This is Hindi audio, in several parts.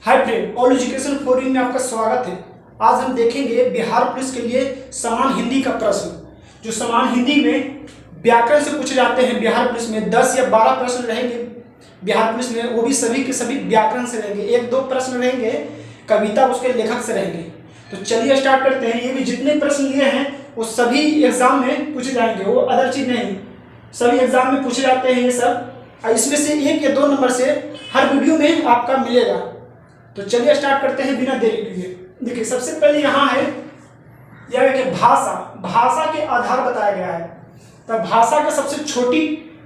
Hi friend, all education for you में आपका स्वागत है। आज हम देखेंगे बिहार पुलिस के लिए समान हिंदी का प्रश्न। जो समान हिंदी में व्याकरण से पूछे जाते हैं बिहार पुलिस में 10 या 12 प्रश्न रहेंगे बिहार पुलिस में, वो भी सभी के सभी व्याकरण से रहेंगे। 1-2 प्रश्न रहेंगे कविता उसके लेखक से रहेंगे। तो चलिए स्टार्ट करते हैं। ये भी जितने प्रश्न लिए हैं वो सभी एग्जाम में पूछे जाएंगे, वो अदर चीज नहीं, सभी एग्जाम में पूछे जाते हैं ये सब। इसमें से 1 या 2 नंबर से हर वीडियो में आपका मिलेगा। तो चलिए स्टार्ट करते हैं बिना देरी किए। देखिए सबसे पहले यहाँ है यह कि भाषा के आधार बताया गया है। तो भाषा का सबसे छोटी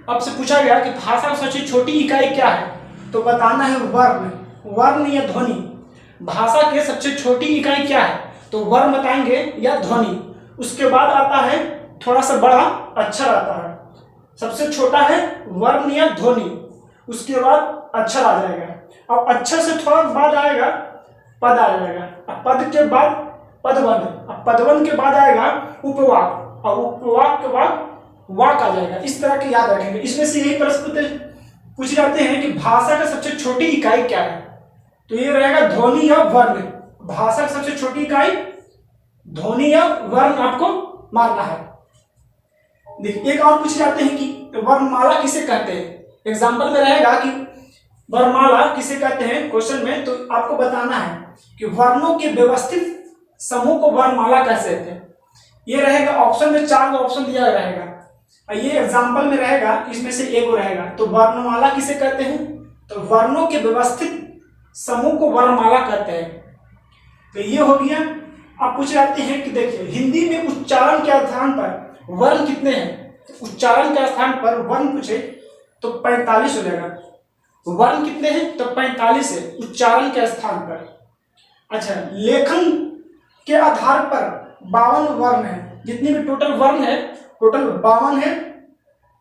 आपसे पूछा गया कि भाषा की सबसे छोटी इकाई क्या है, तो बताना है वर्ण या ध्वनि। भाषा के सबसे छोटी इकाई क्या है, तो वर्ण बताएंगे या ध्वनि। उसके बाद आता है थोड़ा सा बड़ा अक्षर आता है। सबसे छोटा है वर्ण या ध्वनि, उसके बाद अक्षर आ जाएगा। अब अक्षर से थोड़ा बाद आएगा पद आ जाएगा। अब पद के बाद पदवन, अब पदवन के बाद आएगा उपवाक, और उपवाक के बाद वाक आ जाएगा। इस तरह के याद रखेंगे। इसमें से यही प्रश्न पूछ जाते हैं कि भाषा का सबसे छोटी इकाई क्या है, तो ये रहेगा ध्वनि या वर्ण। भाषा की सबसे छोटी इकाई ध्वनि या वर्ण आपको मानना है। देखिए एक और पूछ जाते हैं कि वर्णमाला किसे कहते हैं। एग्जाम्पल में रहेगा कि वर्णमाला किसे कहते हैं क्वेश्चन में, तो आपको बताना है कि वर्णों के व्यवस्थित समूह को वर्णमाला कैसे कहते हैं। ये रहेगा ऑप्शन में 4 ऑप्शन दिया रहेगा, और ये एग्जाम्पल में रहेगा इसमें से एक रहेगा। तो वर्णमाला किसे कहते हैं, तो वर्णों के व्यवस्थित समूह को वर्णमाला कहते हैं। तो ये हो गया। आप पूछ जाते हैं कि देखिए हिंदी में उच्चारण के स्थान पर वर्ण कितने हैं, तो उच्चारण के स्थान पर वर्ण पूछे तो 45 हो जाएगा। वर्ण कितने हैं, तो 45 है उच्चारण के स्थान पर। अच्छा, लेखन के आधार पर 52 वर्ण है। जितने भी टोटल वर्ण है टोटल 52 है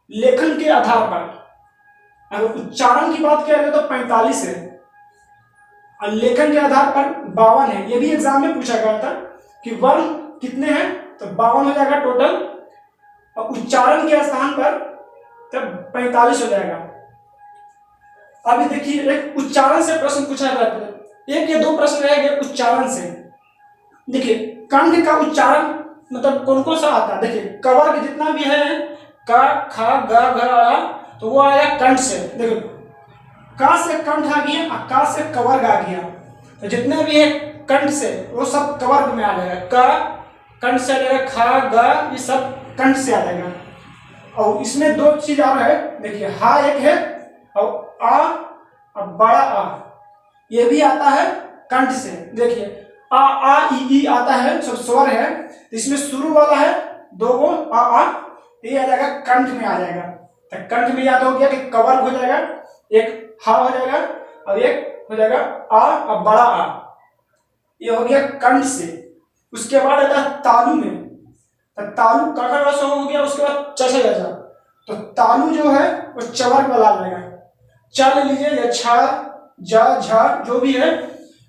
लेखन के आधार पर। अगर उच्चारण की बात किया जाए तो 45 है और लेखन के आधार पर 52 है। ये भी एग्जाम में पूछा गया था कि वर्ण कितने हैं, तो 52 हो जाएगा टोटल, और उच्चारण के स्थान पर तब 45 हो जाएगा। अभी देखिए एक उच्चारण से प्रश्न पूछा जाता है, 1 या 2 प्रश्न रहेंगे उच्चारण से। देखिए कंठ का उच्चारण मतलब कौन कौन सा आता है। देखिए कवर्ग जितना भी है का खा ग घ आ, तो वो आया कंठ से। देखिए का से कंठ आ गया, का से कवर्ग आ गया। तो जितने भी है कंठ से वो सब कवर्ग में आ जाएगा। का कंठ से आ जाएगा, खा ग ये सब कंठ से आ जाएगा। और इसमें 2 चीज और है। देखिए हा एक है और आ और बड़ा आ, ये भी आता है कंठ से। देखिए आ ई आता है, सब स्वर है। इसमें शुरू वाला है 2 गो आ, ये आ जाएगा कंठ में आ जाएगा। तो कंठ में याद हो गया कि कवर्ग हो जाएगा, एक हा हो जाएगा और एक हो जाएगा आ और बड़ा आ, ये हो गया कंठ से। उसके बाद आता है तालु में, तो तालु ककर रस हो गया। उसके बाद चचा जैसा, तो तालु जो है वो चवर्ग वाला आ जाएगा। चल लीजिए या छा जा झा जो भी है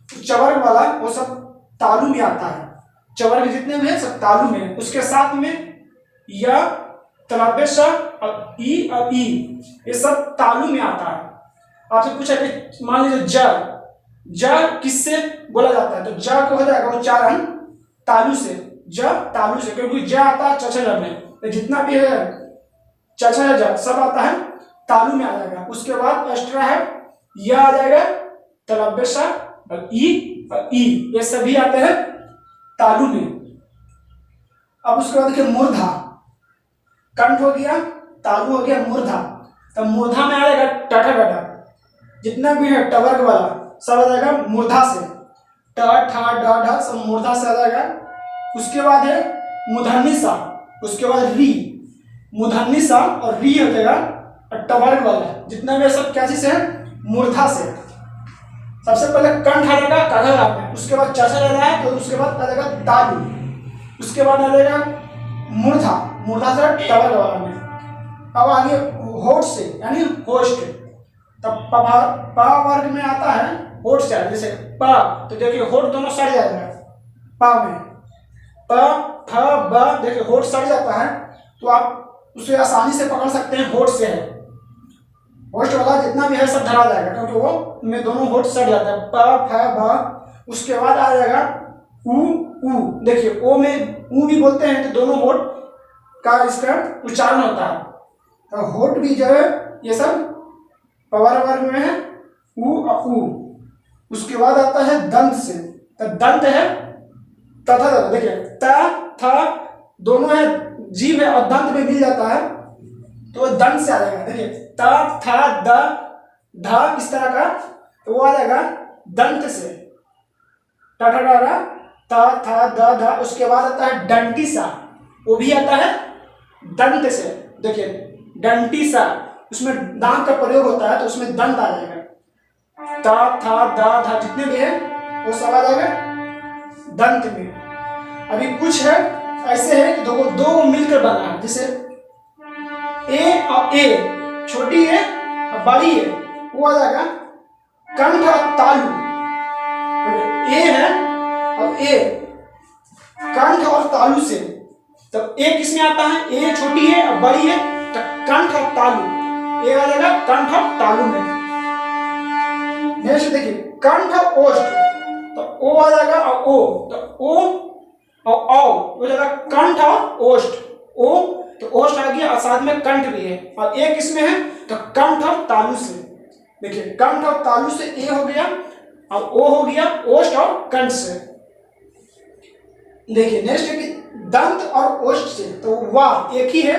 चवर्ग वाला वो सब तालु में आता है। चवर्ग जितने भी है सब तालु में। उसके साथ में या तलाबेश और ई और ई ये सब तालु में आता है। आपसे पूछा कि मान लीजिए ज किससे बोला जाता है, तो ज को हो जाएगा उच्चारण तालु से, ज तालु से, क्योंकि ज आता है चचा में। तो जितना भी है चचा ज सब आता है तालु में आ जाएगा। उसके बाद एक्स्ट्रा है यह आ जाएगा तलबेशा और ई ये सभी आते हैं तालु में। अब उसके बाद देखिए मूर्धा, कंठ हो गया, तालु हो गया, मूर्धा। तो मूर्धा में आ जाएगा टठा डठा, जितना भी है टवर्ग वाला सब आ जाएगा मूर्धा से। ट ठा ड ढ सब मूर्धा से आ जाएगा। उसके बाद है मूर्धन्य सा, उसके बाद री, मूर्धन्य सा और री हो जाएगा टवर्ग वाला। जितना भी सब क्या चीज है मूर्धा से। सबसे पहले कंठ आ जाएगा कठा में, उसके बाद चचा रहता है, तो उसके बाद आ जाएगा तालु, उसके बाद आ जाएगा मूर्धा से टवर्ग वाला में। अब आगे होठ से यानी होस्ट, तब पा वर्ग में आता है होठ से। जैसे पा, तो देखिए होठ दोनों सड़ जाएगा पा में। प फ ब देखिए होठ सड़ जाता है, तो आप उसे आसानी से पकड़ सकते हैं होठ से है। होस्ट वाला जितना भी है सब धरा जाएगा, क्योंकि वो में दोनों होठ सट जाता है, प फ ब। उसके बाद आ जाएगा उ उ। देखिए ओ में उ भी बोलते हैं तो दोनों होठ का इसका उच्चारण होता है, तो होठ भी जो है ये सब पवर वर्ग में है उ और उ। उसके बाद आता है दंत से, तो दंत है तथा, देखिए त थ दोनों है, जीभ है और दंत में मिल जाता है तो दंत से आ जाएगा। देखिए त थ द ध इस तरह का, तो वो आ जाएगा दंत से, ट ठ ड त थ द ध। उसके बाद आता है डंटी सा, वो भी आता है दंत से। देखिए डंटी सा, उसमें दांत का प्रयोग होता है तो उसमें दंत आ जाएगा। त थ द ध जितने भी है वो सब आ जाएगा दंत में। अभी कुछ है ऐसे है कि दो मिलकर बना है, जैसे ए और ए, छोटी ए और बड़ी ए, वो आ जाएगा कंठ और तालु। ए है और ए कंठ और तालु से, तब ए किस में आता है, ए छोटी है और बड़ी है तो कंठ और तालु, ए आ जाएगा कंठ और तालु में। नेक्स्ट देखिए कंठ और ओष्ठ, तो ओ आ जाएगा और ओ, तो ओ और औ हो जाएगा कंठ और ओष्ठ। ओ तो ओष्ठ आ गया और साथ में कंठ भी है, और ए किस में है तो कंठ और तालु से। देखिए कंठ और तालु से ए हो गया और ओ हो गया ओष्ठ और कंठ से। देखिए नेक्स्ट है कि दंत और ओष्ठ से, तो वाह एक ही है,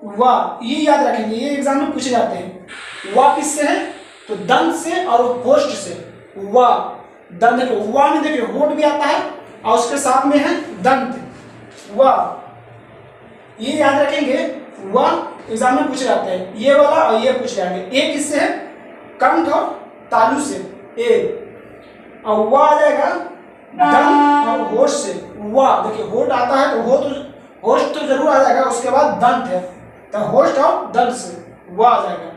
वाह ये याद रखेंगे, ये एग्जाम में पूछे जाते हैं। वाह किससे है तो दंत से और ओष्ठ से। वाह दंत, देखो वाह में देखिए होठ भी आता है और उसके साथ में है दंत, वाह ये याद रखेंगे। वाह एग्जाम में पूछे जाते हैं, ये वाला और ये पूछे जाएंगे। ए किससे है कंठ और तालु से ए, और वाह आ जाएगा दंत और होठ से। वाह देखिए होठ आता है तो होठ तो जरूर आ जाएगा, उसके बाद दंत है तो होठ और दंत से वाह आ जाएगा।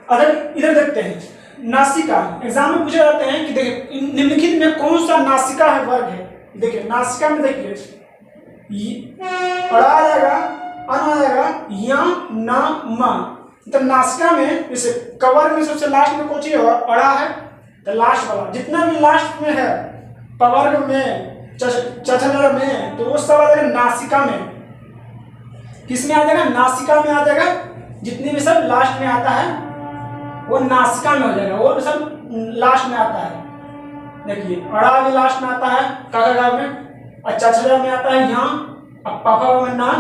अगर इधर देखते हैं नासिका, एग्जाम में पूछे जाते हैं कि देखिए निम्नलिखित में कौन सा नासिका है वर्ग है। देखिए नासिका में देखिए अड़ा आ जाएगा, अन आ जाएगा, या ना मा। तो नासिका में जैसे कवर में सबसे लास्ट में कौन सी है अड़ा है, तो लास्ट वाला जितना भी लास्ट में है पवर्ग में चचल में, तो वो सब आ जाएगा नासिका में। किस में आ जाएगा नासिका में आ जाएगा, जितने भी सब लास्ट में आता है वो नासिका में हो जाएगा, वो सब लास्ट में आता है। देखिए अड़ा भी लास्ट में आता है काका में, अच्छा में आता है यहाँ, अब पापा में ना,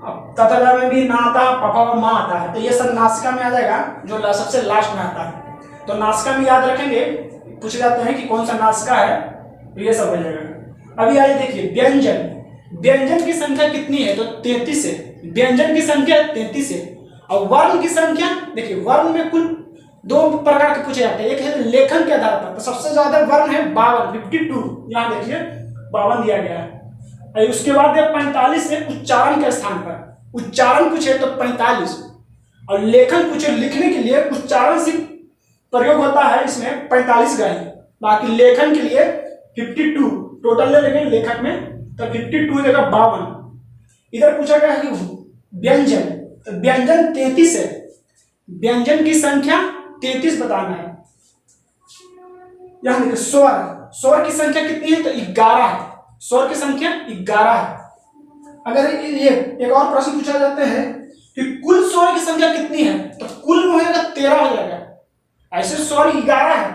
अब तथा में भी ना आता है, पापा में माँ आता है, तो ये सब नासिका में आ जाएगा जो सबसे लास्ट में आता है। तो नासिका में याद रखेंगे, पूछे जाते हैं कि कौन सा नासिका है, तो ये सब हो जाएगा। अभी आइए देखिए व्यंजन, व्यंजन की संख्या कितनी है तो 33 है, व्यंजन की संख्या 33 है। और वर्ण की संख्या देखिए वर्ण में कुल दो प्रकार के पूछे जाते हैं, एक है लेखन के आधार पर, तो सबसे ज्यादा वर्ण है 52, यहाँ देखिए 52 दिया गया है। उसके बाद 45 है उच्चारण के स्थान पर, उच्चारण पूछे तो 45, और लेखन पूछे लिखने के लिए उच्चारण से प्रयोग होता है इसमें 45 का ही, बाकी लेखन के लिए 52 टोटल ले लेंगे लेखक में, तो 52 देगा 52। इधर पूछा गया है कि व्यंजन, तो व्यंजन 33 है, व्यंजन की संख्या 33 बताना है। यहां देखिए स्वर, स्वर की संख्या कितनी है तो 11 है, स्वर की संख्या 11 है। अगर ये एक और प्रश्न पूछा जाता है कि कुल स्वर की संख्या कितनी है तो कुल में हो जाएगा 13 हो जाएगा। ऐसे स्वर 11 है,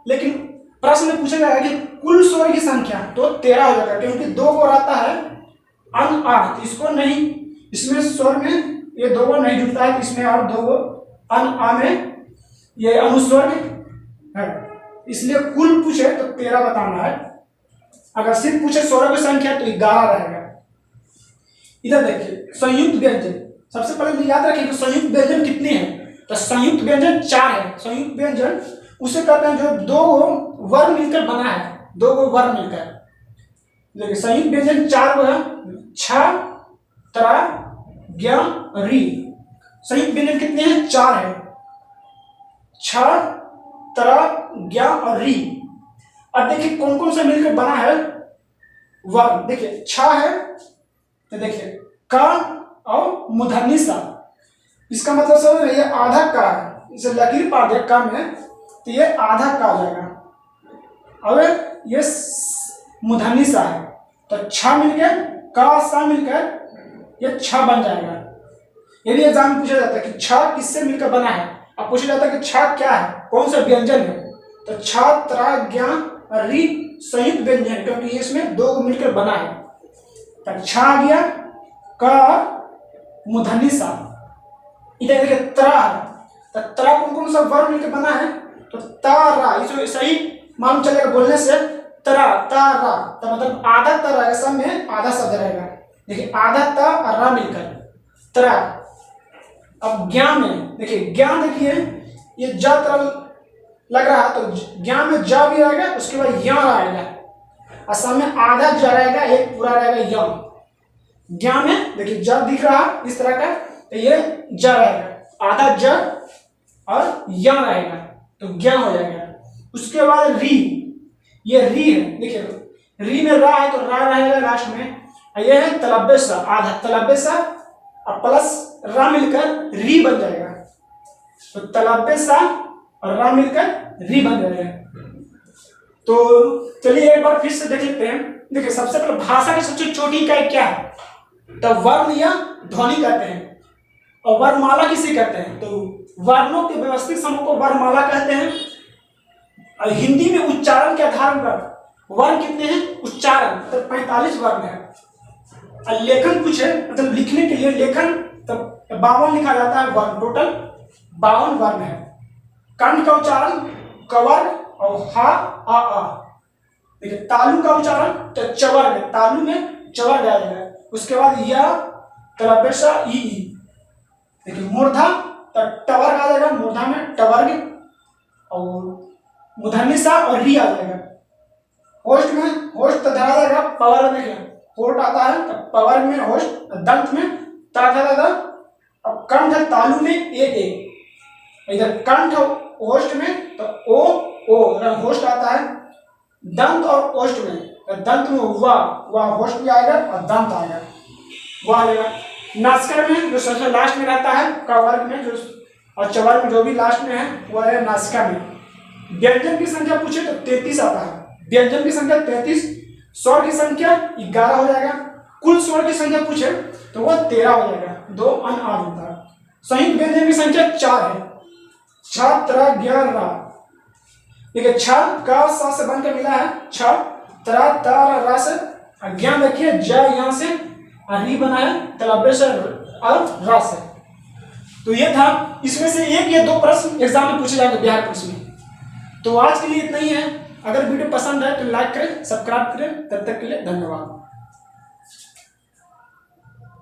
लेकिन प्रश्न में पूछा जाएगा कि कुल स्वर की संख्या तो 13 हो जाएगा, क्योंकि 2 बार आता है अन आ, तो इसको नहीं, इसमें स्वर में ये 2 बार नहीं जुड़ता है, तो इसमें और 2 बार अन आ में ये अनुस्वर है, इसलिए कुल पूछे तो 13 बताना है। अगर सिर्फ पूछे स्वरों की संख्या तो 11 रहेगा। इधर देखिए संयुक्त व्यंजन, सबसे पहले याद रखिए कि संयुक्त व्यंजन कितने हैं तो संयुक्त व्यंजन 4 है। संयुक्त व्यंजन उसे कहते हैं जो 2 वर्ण मिलकर बना है, 2 वर्ण मिलकर। देखिए संयुक्त व्यंजन 4 गो है, छ, त्र, ज्ञ, री। संयुक्त व्यंजन कितने हैं 4 है, छ, त्र, ज्ञ और री। अब देखिए कौन कौन सा मिलकर बना है वर्ण। देखिए छ है तो देखिए क और मूर्धन्य सा, इसका मतलब समझ रहे, ये आधा का है, इसे लकीर पा दिया कम है तो ये आधा का हो जाएगा। अब ये मूर्धन्य सा है तो छ मिलकर का सा मिलकर ये छ बन जाएगा। यदि एग्जाम में पूछा जाता है कि छ किससे मिलकर बना है, अब पूछा जाता है कि छ क्या है, कौन सा व्यंजन है, तो छ त्रा ज्ञा री संयुक्त व्यंजन, क्योंकि इसमें दो को मिलकर बना है। तो छ आ गया का मूर्धन्य सा। इधर देखिए त्रा है, तो त्रा कौन कौन सा वर्ण मिलकर बना है, तो तारा, इसमें सही मालूम चलेगा बोलने से, तरा तारा, तो मतलब आधा ता रहेगा, सब में आधा शब्द रहेगा। देखिए आधा ता और रा मिलकर तरा। अब ज्ञा में देखिए, ज्ञा देखिए ये जा तरह लग रहा है तो ज्ञा में जा भी रहेगा, उसके बाद या आएगा, और सब में आधा ज रहेगा, एक पूरा रहेगा या। ज्ञा में देखिए ज दिख रहा है इस तरह का, तो ये ज रहेगा, आधा ज और या रहेगा तो ज्ञा हो जाएगा। उसके बाद री, ये री है, देखिए री में रा है तो रा रहेगा लास्ट में, और ये है तलब्बे सा, आधा तलब्बे सा और प्लस रा मिलकर री बन जाएगा, तो तलब्बे सा और रा मिलकर री बन जाएगा। तो चलिए एक बार फिर से देख लेते हैं। देखिए सबसे पहले भाषा की सबसे छोटी इकाई क्या है, तो वर्ण या ध्वनि कहते हैं, और वर्णमाला किसे कहते हैं, तो वर्णों के व्यवस्थित समूह को वर्णमाला कहते हैं। और हिंदी में उच्चारण के आधार पर वर्ण कितने हैं, उच्चारण तो 45 वर्ण है। और लेखन कुछ है, मतलब लिखने के लिए लेखन तो 52 लिखा जाता है वर्ण, टोटल 52 वर्ण है। कंठ का उच्चारण कवर और हा आ। देखिए तालु का उच्चारण तो चवर में, तालु में चवर जाएगा। उसके बाद यह तलबेशा ई। देखिए मूर्धा तो टवर आ जाएगा, मूर्धा में टवर्ग, और मूर्धन्य सा और री आ जाएगा। होस्ट में होस्ट तो धरा जाएगा, पवर में देखिए होट आता है तो पवर में होस्ट, दंत में ता धरा था। अब कंठ है तालु में ए, इधर कंठ होस्ट में तो ओ होस्ट आता है। दंत और ओष्ठ में तो दंत में वाह होस्ट भी आएगा और दंत आएगा, वाह आएगा। नासिका में जो सबसे लास्ट में रहता है, कवर्ग में जो और चवर में जो भी लास्ट में है वह है नासिका में। व्यंजन की संख्या पूछे तो 33 आता है, व्यंजन की संख्या 33, स्वर की संख्या 11 हो जाएगा। कुल स्वर की संख्या पूछे तो वह 13 हो जाएगा, 2 अन आ होता है। संयुक्त व्यंजन की संख्या 4 है, छ त्रा ज्ञा रा। देखिए छ का सा से बनकर मिला है, छ त्रा ता रा से, ज्ञा देखिए ज यहाँ से री बना है तलब्बे से और रा से। तो ये था, इसमें से एक या दो प्रश्न एग्जाम में पूछे जाएंगे बिहार पुलिस में। तो आज के लिए इतना ही है। अगर वीडियो पसंद है तो लाइक करें, सब्सक्राइब करें। तब तक के लिए धन्यवाद।